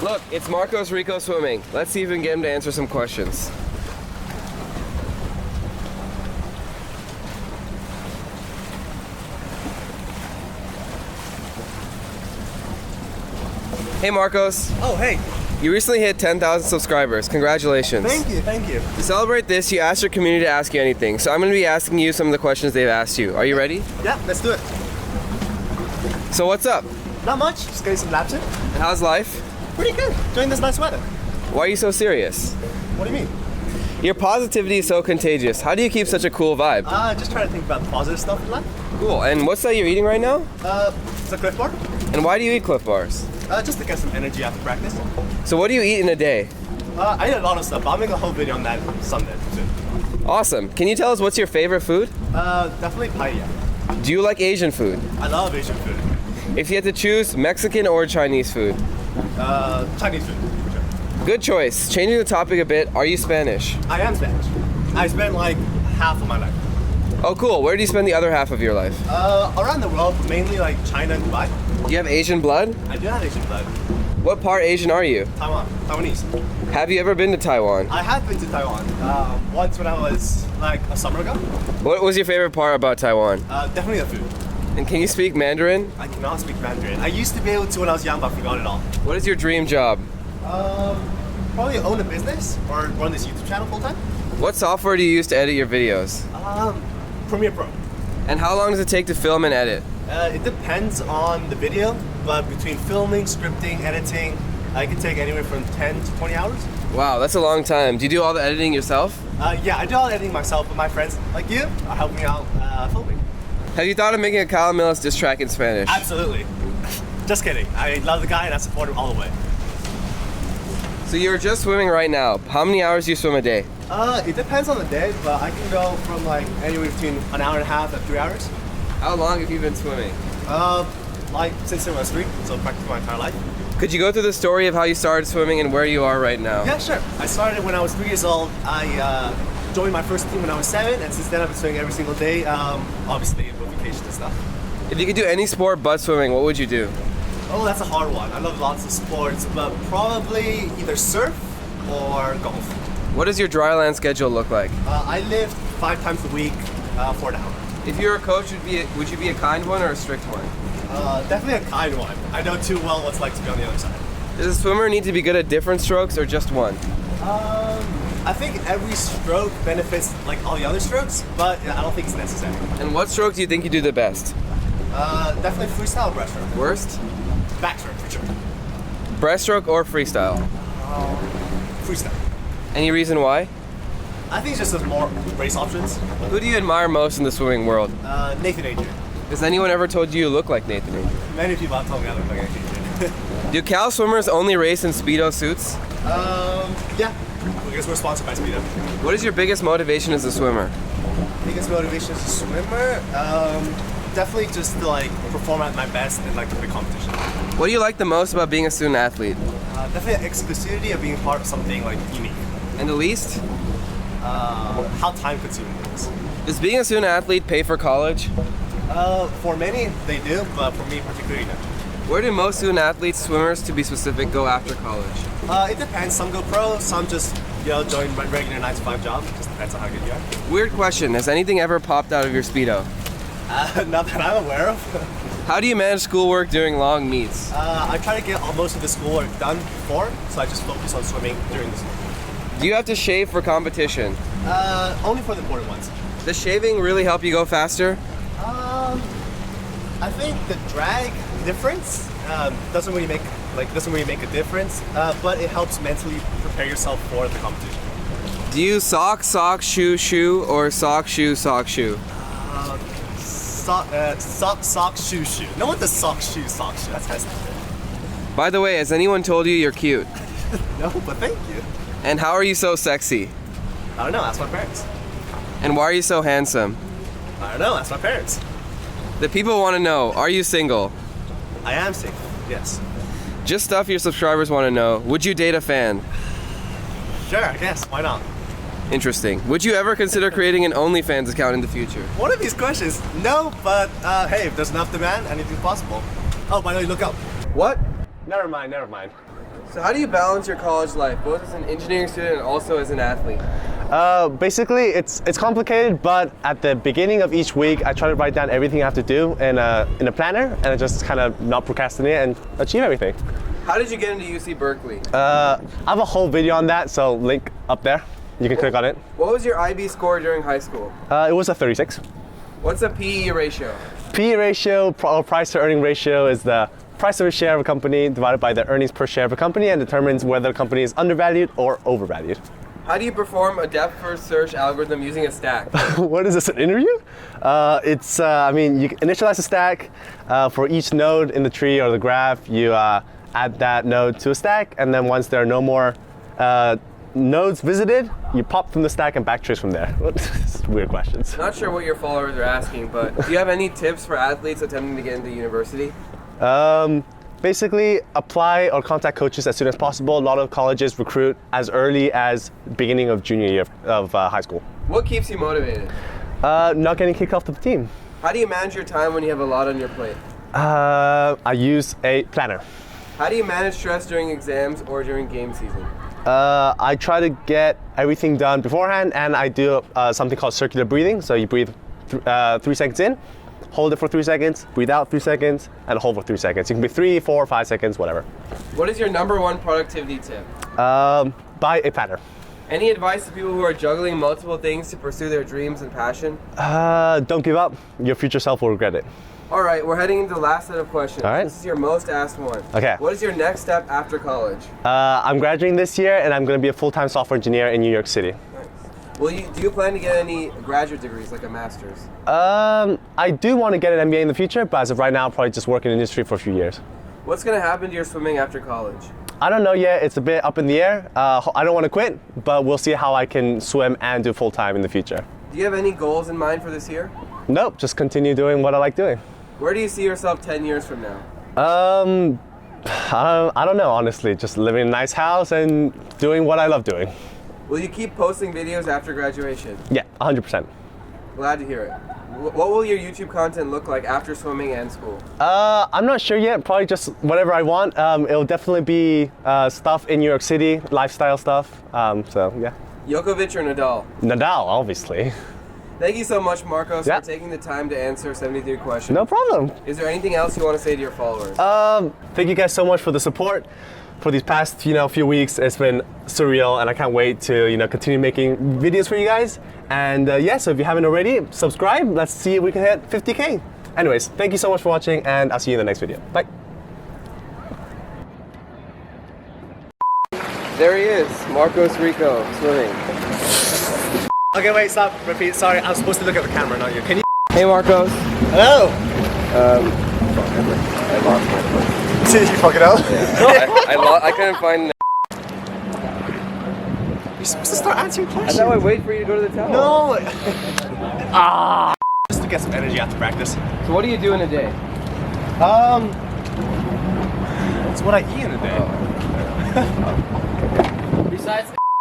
Look, it's Marcos Rico swimming. Let's see if we can get him to answer some questions. Hey Marcos. Oh, hey. You recently hit 10,000 subscribers. Congratulations. Thank you. To celebrate this, you asked your community to ask you anything. So I'm going to be asking you some of the questions they've asked you. Are you ready? Yeah, let's do it. So what's up? Not much, just getting some laps in. And how's life? Pretty good, enjoying this nice weather. Why are you so serious? What do you mean? Your positivity is so contagious. How do you keep such a cool vibe? Just trying to think about positive stuff in life. Cool. And what's that you're eating right now? It's a Cliff Bar. And why do you eat Cliff Bars? Just to get some energy after practice. So what do you eat in a day? I eat a lot of stuff, but I'll make a whole video on that someday soon. Awesome. Can you tell us what's your favorite food? Definitely paella. Do you like Asian food? I love Asian food. If you had to choose Mexican or Chinese food? Chinese food, for sure. Good choice. Changing the topic a bit, are you Spanish? I am Spanish. I spent like half of my life. Oh cool. Where do you spend the other half of your life? Around the world, mainly like China and Dubai. Do you have Asian blood? I do have Asian blood. What part Asian are you? Taiwanese. Have you ever been to Taiwan? I have been to Taiwan once when I was like a summer ago. What was your favorite part about Taiwan? Definitely the food. And can you speak Mandarin? I cannot speak Mandarin. I used to be able to when I was young, but I forgot it all. What is your dream job? Probably own a business or run this YouTube channel full time. What software do you use to edit your videos? Premiere Pro. And how long does it take to film and edit? It depends on the video, but between filming, scripting, editing, it can take anywhere from 10 to 20 hours. Wow, that's a long time. Do you do all the editing yourself? Yeah, I do all the editing myself, but my friends like you are helping me out filming. Have you thought of making a Kyle Millis diss track in Spanish? Absolutely. Just kidding. I love the guy and I support him all the way. So you're just swimming right now. How many hours do you swim a day? It depends on the day, but I can go from like anywhere between an hour and a half and 3 hours. How long have you been swimming? Like since I was 3, so practically my entire life. Could you go through the story of how you started swimming and where you are right now? Yeah, sure. I started when I was 3 years old. I joined my first team when I was 7, and since then I've been swimming every single day, obviously with vacation and stuff. If you could do any sport but swimming, what would you do? Oh, that's a hard one. I love lots of sports, but probably either surf or golf. What does your dryland schedule look like? I lift 5 times a week for an hour. If you were a coach, would you be a kind one or a strict one? Definitely a kind one. I know too well what it's like to be on the other side. Does a swimmer need to be good at different strokes or just one? I think every stroke benefits like all the other strokes, but I don't think it's necessary. And what stroke do you think you do the best? Definitely freestyle breaststroke. Worst? Backstroke for sure. Breaststroke or freestyle? Freestyle. Any reason why? I think it's just there's more race options. Who do you admire most in the swimming world? Nathan Adrian. Has anyone ever told you look like Nathan Adrian? Many people have told me I look like Nathan Adrian. Do Cal swimmers only race in Speedo suits? Yeah. Because we're sponsored by Speedo. What is your biggest motivation as a swimmer? Biggest motivation as a swimmer? Definitely just to like perform at my best in like the big competition. What do you like the most about being a student athlete? Definitely the exclusivity of being part of something like unique. And the least? How time consuming it is. Does being a student athlete pay for college? For many, they do, but for me particularly, no. Where do most student athletes, swimmers to be specific, go after college? It depends. Some go pro, some just join my regular 9-to-5 job. Just depends on how good you are. Weird question. Has anything ever popped out of your Speedo? Not that I'm aware of. How do you manage schoolwork during long meets? I try to get most of the schoolwork done before, so I just focus on swimming during the school. Do you have to shave for competition? Only for the important ones. Does shaving really help you go faster? I think the drag difference doesn't really make a difference, but it helps mentally prepare yourself for the competition. Do you sock, shoe, shoe, or sock, shoe, shoe? Sock, shoe. No one does sock, shoe. That's kind of stupid. By the way, has anyone told you you're cute? No, but thank you. And how are you so sexy? I don't know, ask my parents. And why are you so handsome? I don't know, ask my parents. The people want to know, are you single? I am single, yes. Just stuff your subscribers want to know. Would you date a fan? Sure, I guess, why not? Interesting. Would you ever consider creating an OnlyFans account in the future? One of these questions, no, but hey, if there's enough demand, anything's possible. Oh, by the way, look up. What? Never mind. So how do you balance your college life, both as an engineering student and also as an athlete? Basically, it's complicated, but at the beginning of each week, I try to write down everything I have to do in a planner, and I just kind of not procrastinate and achieve everything. How did you get into UC Berkeley? I have a whole video on that, so link up there. You can click on it. What was your IB score during high school? It was a 36. What's a PE ratio? PE ratio, or price to earning ratio, is the price of a share of a company divided by the earnings per share of a company and determines whether the company is undervalued or overvalued. How do you perform a depth first search algorithm using a stack? What is this, an interview? I mean, you initialize a stack. For each node in the tree or the graph, you add that node to a stack, and then once there are no more nodes visited, you pop from the stack and backtrace from there. Weird questions. Not sure what your followers are asking, but do you have any tips for athletes attempting to get into university? Basically, apply or contact coaches as soon as possible. A lot of colleges recruit as early as beginning of junior year of high school. What keeps you motivated? Not getting kicked off the team. How do you manage your time when you have a lot on your plate? I use a planner. How do you manage stress during exams or during game season? I try to get everything done beforehand, and I do something called circular breathing. So you breathe 3 seconds in, hold it for 3 seconds, breathe out 3 seconds, and hold for 3 seconds. It can be 3, 4, 5 seconds, whatever. What is your #1 productivity tip? Buy a planner. Any advice to people who are juggling multiple things to pursue their dreams and passion? Don't give up. Your future self will regret it. All right, we're heading into the last set of questions. All right. This is your most asked one. Okay. What is your next step after college? I'm graduating this year, and I'm going to be a full-time software engineer in New York City. Nice. Do you plan to get any graduate degrees, like a master's? I do want to get an MBA in the future, but as of right now, I'll probably just work in the industry for a few years. What's going to happen to your swimming after college? I don't know yet. It's a bit up in the air. I don't want to quit, but we'll see how I can swim and do full-time in the future. Do you have any goals in mind for this year? Nope, just continue doing what I like doing. Where do you see yourself 10 years from now? I don't know, honestly. Just living in a nice house and doing what I love doing. Will you keep posting videos after graduation? Yeah, 100%. Glad to hear it. What will your YouTube content look like after swimming and school? I'm not sure yet. Probably just whatever I want. It'll definitely be stuff in New York City, lifestyle stuff. So yeah. Djokovic or Nadal? Nadal, obviously. Thank you so much, Marcos, for taking the time to answer 73 questions. No problem. Is there anything else you want to say to your followers? Thank you guys so much for the support for these past few weeks. It's been surreal, and I can't wait to continue making videos for you guys. And so if you haven't already, subscribe. Let's see if we can hit 50K. Anyways, thank you so much for watching, and I'll see you in the next video. Bye. There he is, Marcos Rico, swimming. Okay, wait, stop, repeat. Sorry, I was supposed to look at the camera, not you. Can you? Hey, Marcos. Hello. I lost my place. Did you fuck it up? Yeah. I couldn't find. You're supposed to start answering questions. I thought I'd wait for you to go to the towel. No. Just to get some energy after practice. So what do you do in a day? It's what I eat in a day. Besides.